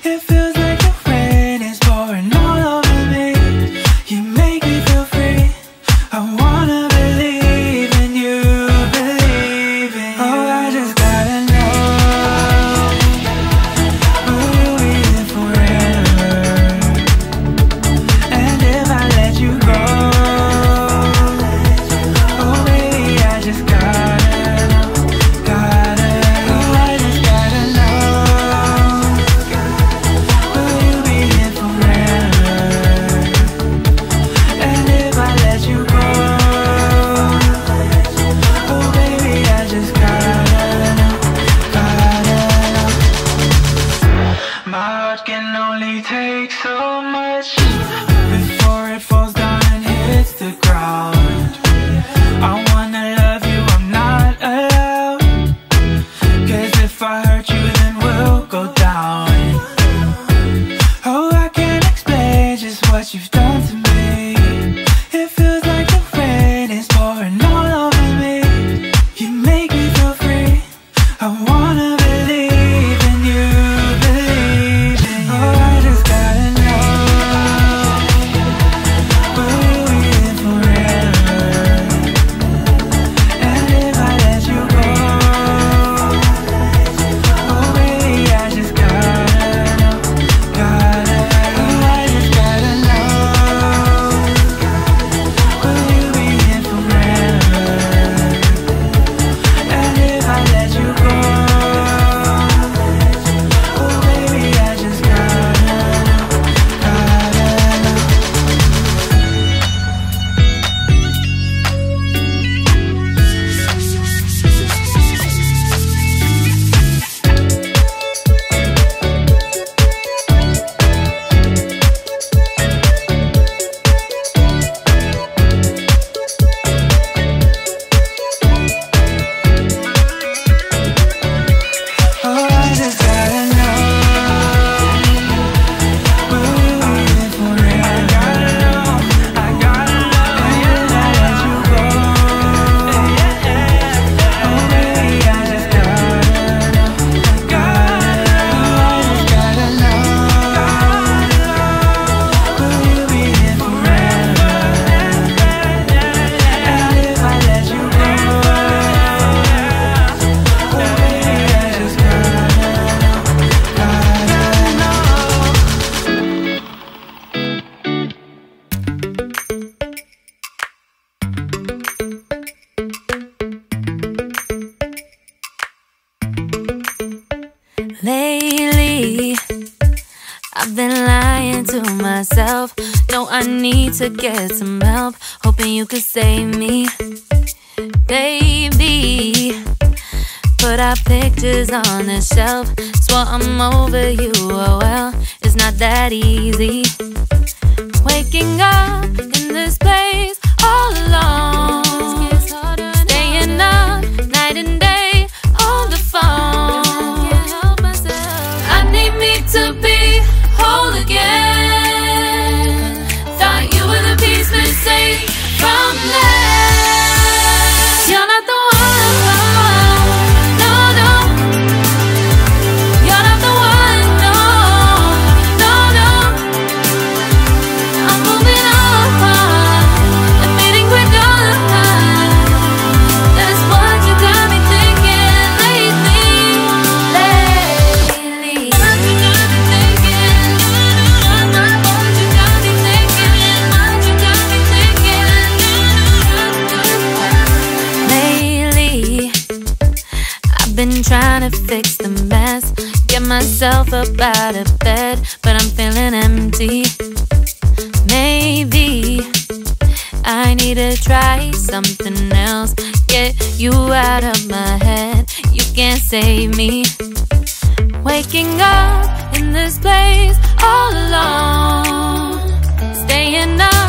It feels like the rain is pouring all over me. You make me feel free. I wanna believe in you, believe in you. Oh, I just gotta know, will you be here forever? And if I let you go, oh baby, I just gotta know, gotta know. Oh, I just gotta know, will you be here forever? And if I let you go, oh baby, I just gotta know, gotta know. My heart can only take so much before it falls down and hits the ground. I wanna love you, I'm not allowed, 'cause if I hurt you then we'll go down. Oh, I can't explain just what you've done to me. It feels like the rain is pouring all over me. You make me feel free. I wanna believe in you, believe in you. Oh, I just gotta know, will you be here forever? And if I let you go, oh baby, I just gotta know, gotta know. Oh, I just gotta know, will you be here forever? And if I let you go, oh baby, I just gotta know, gotta know. Oh, I just gotta know, will you be here forever? I gotta know, I gotta know. And if I let you go, oh baby, I just gotta know, gotta know. I just gotta know, will you be here forever? And if I let you go, oh baby, I just gotta know, gotta know. Lately, I've been lying to myself. No, I need to get some help. Hoping you could save me, baby. Put our pictures on the shelf. Swore I'm over you, oh well, it's not that easy. Waking up in this place all alone, staying up night and day on the phone. I need me to be whole again. Thought you were the piece missing from last. You're not the one, no, no. You're not the one, no, no, no. I'm moving on, admitting we're done. That's what you got me thinking lately, lately. What you got me thinking, what you got me thinking, what you got me thinking. Lately, I've been trying to fix the mess, get myself up out of bed, but I'm feeling empty. Maybe I need to try something else, get you out of my head. You can't save me. Waking up in this place all alone, staying up